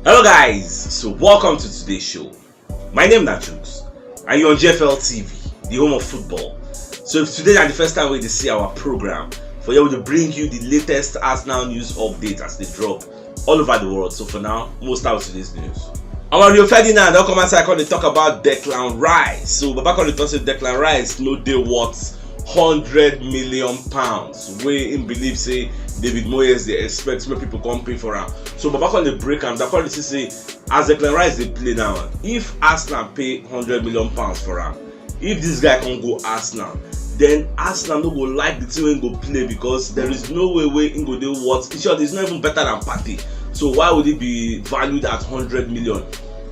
Hello guys, so welcome to today's show. My name is CHUKS and you're on JFL TV, the home of football. So if today is the first time we see our program, for you to bring you the latest Arsenal news updates as they drop all over the world. So for now, we'll start with today's news. I'm on Rio Ferdinand, I'll come outside and talk about Declan Rice. So back on the talk Declan Rice, no day worth £100 million. Way in believe say David Moyes they expect more people come pay for him. So back on the break and that quality say as Declan Rice they play now. If Arsenal pay £100 million for him, if this guy can go Arsenal, then Arsenal no go like the team when go play because there is no way in go do what. Sure, it's not even better than Partey. So why would it be valued at 100 million?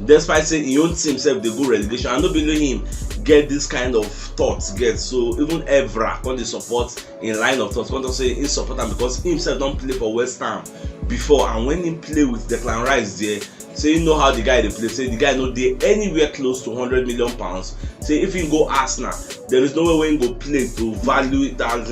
Despite saying he own team self they go relegation, I don't believe him get this kind of thoughts get. So even Evra when they support in line of thoughts, want to say he support him because he himself don't play for West Ham before, and when he play with Declan Rice there, say you know how the guy they play, say the guy no dey anywhere close to £100 million. Say if he go Arsenal, there is no way he go play to value it as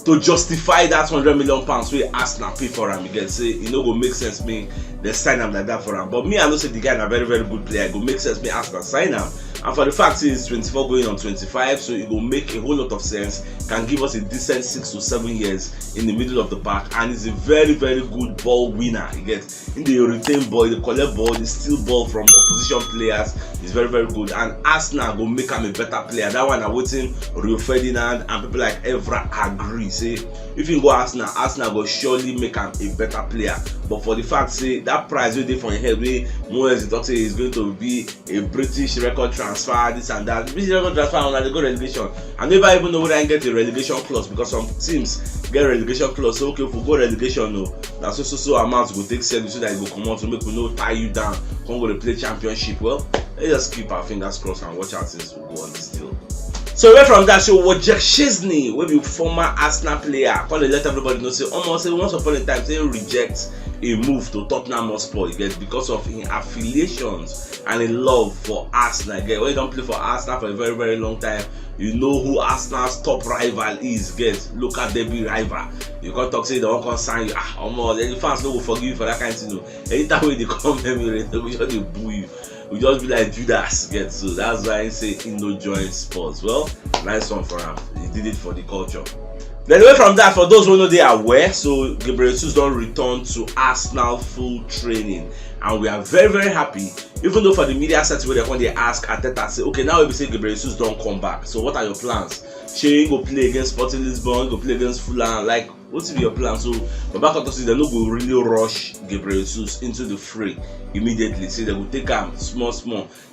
to justify that £100 million where Arsenal pay for him. You get say it no go make sense me they sign him like that for him. But me I know say the guy is a very good player. It go make sense me Arsenal sign him. And for the fact he's 24 going on 25, so it will make a whole lot of sense. Can give us a decent 6 to 7 years in the middle of the park, and he's a very good ball winner. He gets in the retain ball, the collect ball, the steal ball from opposition players. He's very good, and Arsenal go make him a better player. That one I'm waiting Rio Ferdinand and people like Evra agree. Say if you go Arsenal go surely make him a better player. But for the fact say that price we did for your head, we Moyes talk say is going to be a British record transfer, this and that. British record transfer on the go relegation. I never even know whether I get a relegation clause because some teams get relegation clause. So okay, if we go relegation, no, that's so amount will take service so that it will come out to make we no tie you down. Come go to play championship. Well, let's just keep our fingers crossed and watch out since we go on this deal. So away from that, so Wojciech Szczesny, will be former Arsenal player, call let everybody know say almost say once upon a time say reject a move to Tottenham Hotspur because of his affiliations and a love for Arsenal. When you don't play for Arsenal for a very long time, you know who Arsenal's top rival is. Local derby rival. You can't talk say they won't sign you. The fans no will forgive you for that kind of thing. Anytime when they come here, we just boo you. We just be like Judas. So that's why I say he no join Spurs. Well, nice one for him. He did it for the culture. Then away from that, for those who know they are aware, so Gabriel Jesus don't return to Arsenal full training, and we are very happy. Even though for the media set where when they ask Arteta say, okay, now we say Gabriel Jesus don't come back. So what are your plans? Shey go play against Sporting Lisbon, go play against Fulham. Like, what's your plan? So the back of the season, they no go really rush Gabriel Jesus into the fray immediately. Say they will take him small.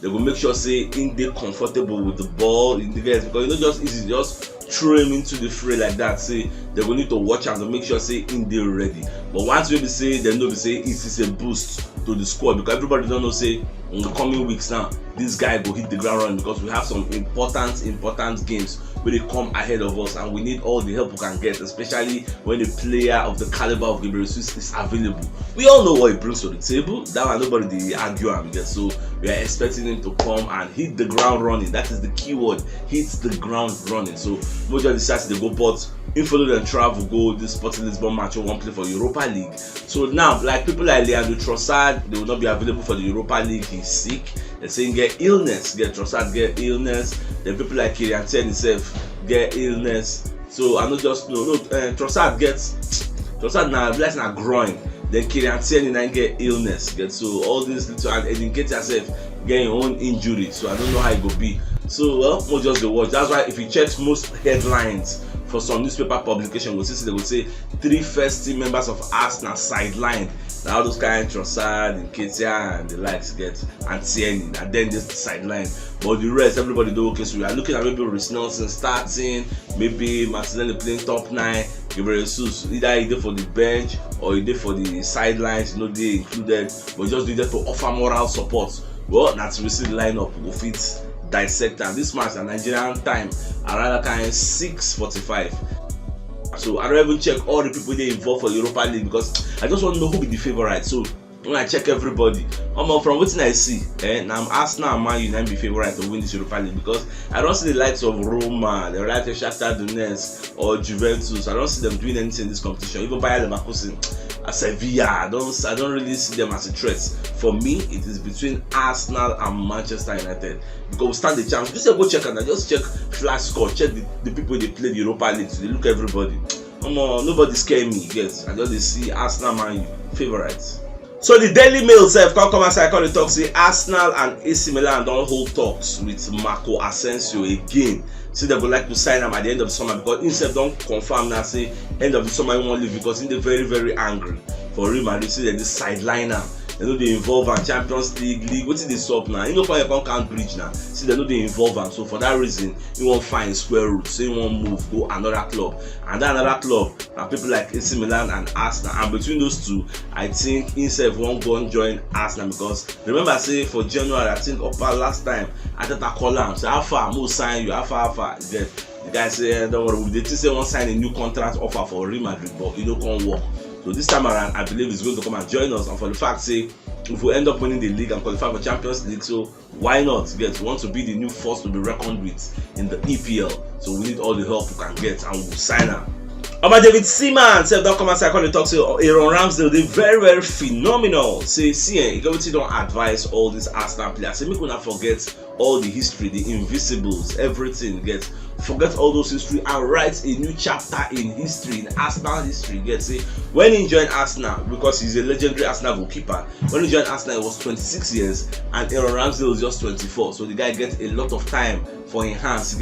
They will make sure say in they comfortable with the ball in the guys, because it's not just easy, just throw him into the fray like that. Say they will need to watch him to make sure say in they ready. But once we say they know say it is a boost to the squad, because everybody don't know say in the coming weeks now this guy will hit the ground running, because we have some important games where they come ahead of us, and we need all the help we can get, especially when a player of the caliber of Gabriel Jesus is available. We all know what he brings to the table. That one nobody they argue him. So we are expecting him to come and hit the ground running. That is the key word, hits the ground running. So most of the sides they go, but follow and travel go this Sporting Lisbon match or one play for Europa League. So now like people like Leandro Trossard, they will not be available for the Europa League. He's sick. They're saying get illness, Trossard get illness. Then people like Kylian himself get illness. So I know just Trossard now bless na groin. Then Kylian get illness. So all these little, and educate yourself get your own injury. So I don't know how it will be. So well, we'll just go watch. That's why if you check most headlines for some newspaper publication, we'll see they will say 3 first team members of Arsenal sidelined. Now those kind of Trossard and Ketia and the likes get and Tierney, and then this sideline. But the rest, everybody do okay. So we are looking at maybe Reece Nelson starting, maybe Martinelli playing top 9, Gabriel Jesus either he did for the bench or he did for the sidelines, they included, but just needed to offer moral support. Well, that's we see the lineup will fit dissect, and this match at Nigerian time around kind 6:45. So I don't even check all the people they involved for Europa League, because I just want to know who be the favorite. So when I check everybody, from what I see, now Arsenal and Man United be favorite to win this Europa League, because I don't see the likes of Roma, the likes of Shakhtar Donetsk or Juventus. I don't see them doing anything in this competition. Even Bayer Leverkusen, Sevilla. I don't really see them as a threat. For me, it is between Arsenal and Manchester United, because we stand the chance. Just go check and just check flash score, check the people they play the Europa League. So they look everybody. Nobody scare me. Yes, I just see Arsenal, Man U favorites. So the Daily Mail self come outside, come talk say Arsenal and AC Milan don't hold talks with Marco Asensio again. Say they would like to sign him at the end of the summer, because himself don't confirm now say end of the summer he won't leave, because he's very very angry for Real Madrid. Say they sideliner. They know they involve in Champions League. What is this up now? You know for your can't bridge now. See, they know they involve and so for that reason, you won't find square root. So you won't move, go another club. And that another club, and people like AC Milan and Arsenal. And between those two, I think himself won't go and join Arsenal, because remember I say for January, I think last time I thought I call him. Say how far more sign you, how far. The guy say don't worry, they say won't sign a new contract offer for Real Madrid, but you can't work. So this time around, I believe he's going to come and join us. And for the fact, say, if we end up winning the league and qualify for Champions League, so why not? We want to be the new force to be reckoned with in the EPL. So we need all the help we can get, and we'll sign her. David Seaman said, don't come and say, I can't talk to Aaron Ramsdale. They're very, very phenomenal. Say, you don't advise all these Arsenal players. Say, make we not forget all the history, the invisibles, everything. Forget all those history and write a new chapter in history, in Arsenal history. See, when he joined Arsenal, because he's a legendary Arsenal goalkeeper, when he joined Arsenal, he was 26 years, and Aaron Ramsdale was just 24. So the guy gets a lot of time for enhance.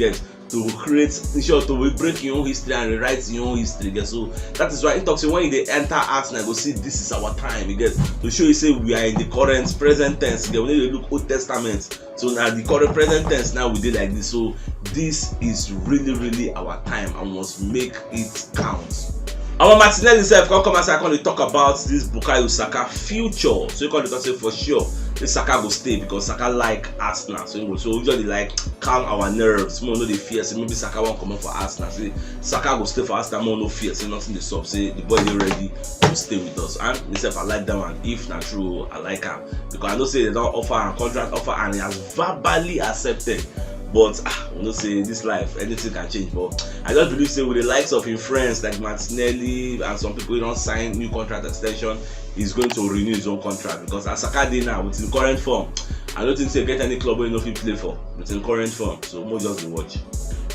To create, in short, to break your own history and rewrite your own history. So that is why he talks. When they enter Arsenal, go see this is our time. To show you say we are in the current present tense. We need to look Old Testament. So now the current present tense now we did like this. So this is really really our time, and must make it count. Our Martinelli himself come and talk about this Bukayo Saka future. So you can say for sure this Saka will stay, because Saka like Arsenal. So usually like calm our nerves. More no they fear. So maybe Saka won't come up for Arsenal. Say Saka will stay for Arsenal. More no fear. Say nothing they stop. Say the boy is ready to stay with us. And myself I like that one. If not true, I like him, because I know say they don't offer a contract offer, and he has verbally accepted. But we don't say this life, anything can change. But I just believe say with the likes of his friends like Martinelli and some people who don't sign new contract extension, he's going to renew his own contract, because as Saka dey now with his current form, I don't think they get any club where he no fit play for with his current form. So more just to watch.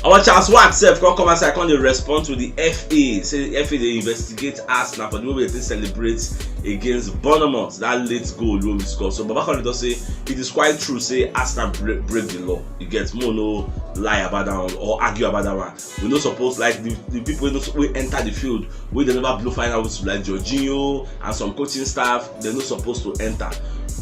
Our Charles Wax self come and say, can't respond to the FA. Say the FA they investigate Arsenal for the way they celebrate against Bournemouth, that late goal will be scored. So Baba Khan does say it is quite true. Say Arsenal break the law. It gets more no lie about that one or argue about that one. We not supposed like the people who enter the field where they never blow final whistles like Jorginho and some coaching staff. They're not supposed to enter.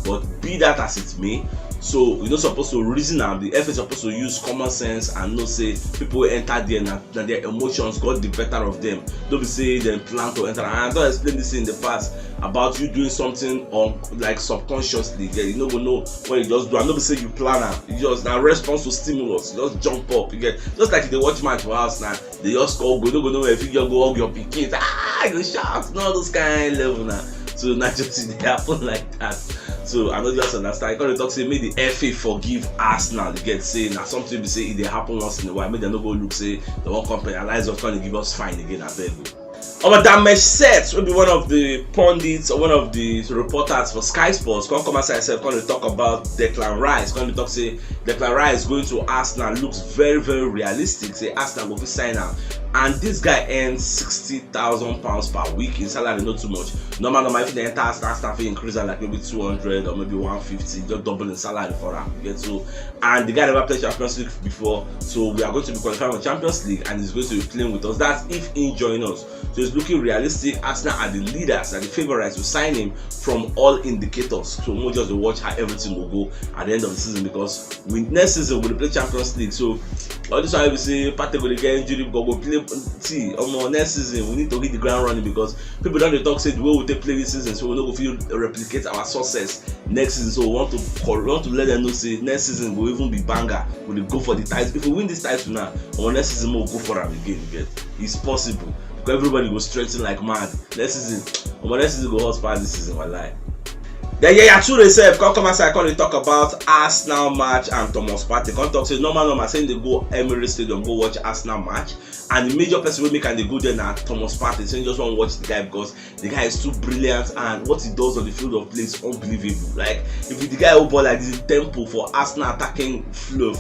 But be that as it may, so we're not supposed to reason and the FA is supposed to use common sense and not say people enter there and their emotions got the better of them. Don't be say they plan to enter. And I don't explain this in the past about you doing something on like subconsciously. You don't know what you just do. I don't be say you plan and you just now response to stimulus. You just jump up. You get just like if they watch match for us now, they just go don't go nowhere. If you just go hug your pickets, you shout, not those kind of level now. So naturally they happen like that. So I don't just understand. I can't talk say make the FA forgive Arsenal. They get say now something they say it they happen once in a while. Make them not go look say the one company analyze us trying to give us fine again. I beg you. Our damage set will be one of the pundits or one of the reporters for Sky Sports. Come and say myself going to talk about Declan Rice. Going to talk say Declan Rice going to Arsenal looks very very realistic. Say Arsenal will be sign out. And this guy earns £60,000 per week. His salary not too much. Normal if the entire staff increase like maybe 200 or maybe 150, just double in salary for him. You get so, and the guy never played Champions League before, so we are going to be qualifying for Champions League, and he's going to be playing with us. That's if he join us. So it's looking realistic. Arsenal are the leaders and the favorites to sign him from all indicators. So we'll just watch how everything will go at the end of the season, because next season we'll play Champions League. So all this why we say Partey will get injury, but go play. See, next season we need to hit the ground running, because people don't talk say the way we take play this season, so we don't feel replicate our success next season. So we want to let them know say next season we'll even be banger. We'll go for the title. If we win this title now, next season we'll go for them again. It's possible, because everybody will strengthen like mad. Next season go hot this season. Wallahi. Then Toure self come and say I can't talk about Arsenal match and Thomas Partey. Come talk say normal saying they go Emirates Stadium go watch Arsenal match And the major person will make and they go there now Thomas Partey. So you just want to watch the guy because the guy is too brilliant, and what he does on the field of play is unbelievable. Like if the guy who ball like this tempo for Arsenal attacking flow,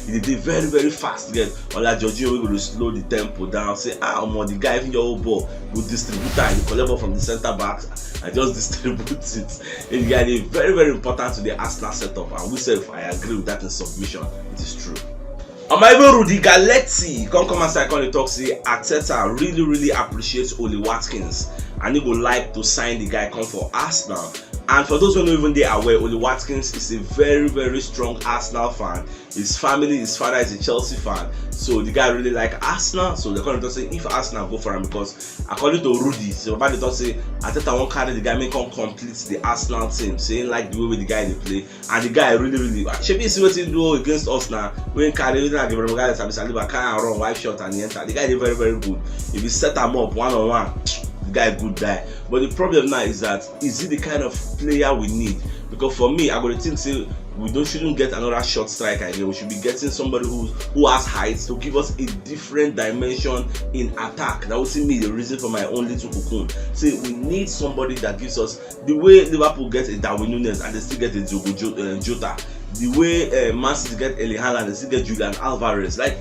he did very very fast. Get on like Jorginho will slow the tempo down. Say the guy in your whole ball will distribute it and you collect ball from the centre backs and just distribute it. And the guy is very very important to the Arsenal setup, and we say if I agree with that in submission, it is true. Even Rudy Galetti come and say talk say Arteta really appreciates Oli Watkins and he would like to sign the guy come for Arsenal. And for those who don't even there aware, Oli Watkins is a very very strong Arsenal fan. His family, his father is a Chelsea fan, so the guy really like Arsenal. So they're going to say if Arsenal go for him, because according to Rudy, so about the talk say Arteta won't carry the guy, make him complete the Arsenal team, saying like the way the guy they play, and the guy really should be see what he do against us now. When carry like the guy that Saliba can't run wide shot and he enter. The guy is very very good. If you set him up one on one, the guy good guy. But the problem now is that is he the kind of player we need? Because for me, I got to think say we shouldn't get another short striker again. We should be getting somebody who has height to give us a different dimension in attack. That would see me the reason for my own little cocoon. See, we need somebody that gives us the way Liverpool gets a Darwin Núñez and they still get a Jota. The way Man City get Erling Haaland and they still get Julian Alvarez. Like,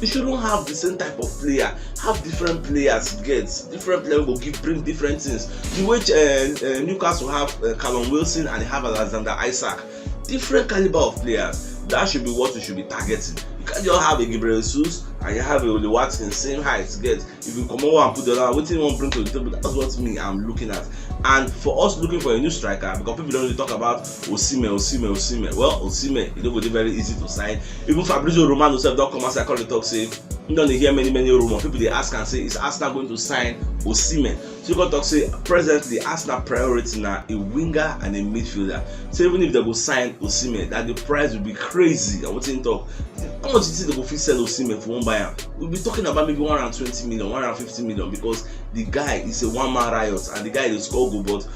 you shouldn't have the same type of player. Have different players. Different players will bring different things. The way Newcastle have Callum Wilson and they have Alexander Isak. Different caliber of players. That should be what we should be targeting. You can't just have a Gabriel Jesus and you have a Oli Watkins same height. If you come over and put the other, what you want to bring to the table, that's what me I'm looking at. And for us looking for a new striker, because people don't really talk about Osimhen. Well, Osimhen, it will be very easy to sign. Even Fabrizio Romano said, don't come and say, talk say, you don't hear many rumors. People they ask and say, is Arsenal going to sign Osimhen? So you can talk say, presently Arsenal priority now a winger and a midfielder. So even if they go sign Osimhen, that the price will be crazy. I want to talk. How much do you think they go sell Osimhen for one buyer? We'll be talking about maybe 120 million, 150 million, because the guy is a one-man riot and the guy is score goal. But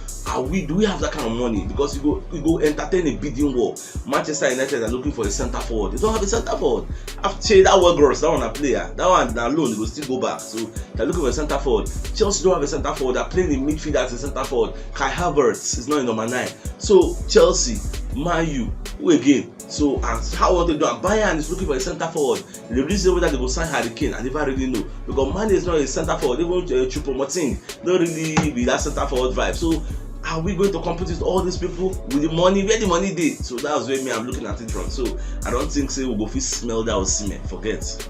do we have that kind of money? Because you go entertain a bidding war. Manchester United are looking for a centre forward. They don't have a centre forward. After that one gross, that one a player. That one alone, they will still go back. So they're looking for a centre forward. Chelsea don't have a centre forward. They're playing in midfield as a centre forward. Kai Havertz is not in number 9. So Chelsea, Man U, who again? So and how want to do? Bayern is looking for a centre forward. The reason whether they will sign Harry Kane, I never really know, because Man is not a centre forward. They want Choupo-Moting, not really be that centre forward vibe. So are we going to compete with all these people with the money? Where the money did? So that's where I'm looking at it from. So I don't think we'll go smell that Osimhen. Forget.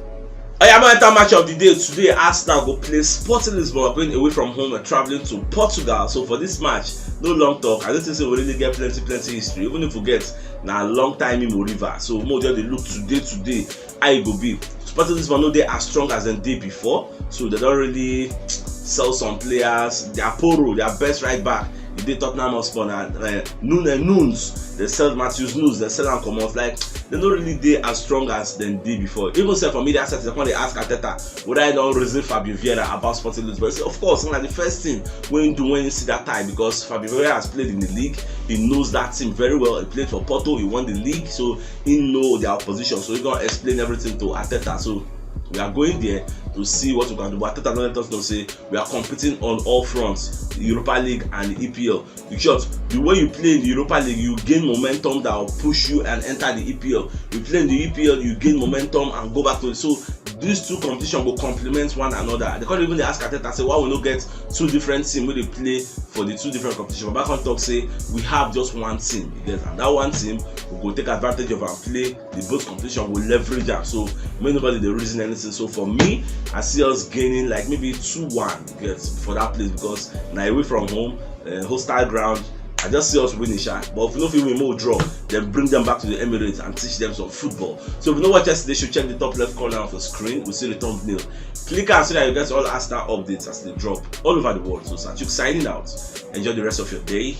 I'm going to enter match of the day. Today, Arsenal go play Sporting Lisbon, going away from home and traveling to Portugal. So for this match, no long talk. I don't think we really get plenty history. Even if we get now a long time in Moriva. So more just they look today, how it go be. Sporting Lisbon know they are strong as the day before, so they don't really sell some players. Their Poro, their best right back, if they Tottenham Hotspur and Nunes, they sell Matthews Nunes, they sell and come off. Like they don't really they as strong as the day before. Even say for media assets, when they ask Arteta whether I don't reason Fabio Vieira about Sporting Lisbon, say of course, like the first thing when you see that time, because Fabio Vieira has played in the league, he knows that team very well. He played for Porto, he won the league, so he know their opposition. So he's gonna explain everything to Arteta. So we are going there to see what we can do. But Arteta don't let us know say we are competing on all fronts, the Europa League and the EPL. Because the way you play in the Europa League, you gain momentum that will push you and enter the EPL. You play in the EPL, you gain momentum and go back to it. So these two competitions will complement one another. They can't even ask Arteta say why we not get two different teams where they play for the two different competitions. But back on talk say we have just one team, you get, and that one team will go take advantage of and play the both competition will leverage them. So nobody they reason anything. So for me, I see us gaining like maybe 2-1 for that place, because now away from home, hostile ground. I just see us winning, but if you know if we win more draw, then bring them back to the Emirates and teach them some football. So if you know what yesterday, should check the top left corner of the screen. We see the thumbnail. Click and so that you get all Arsenal updates as they drop all over the world. So CHUKS signing out. Enjoy the rest of your day.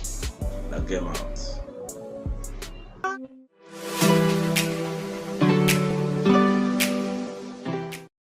Now get out.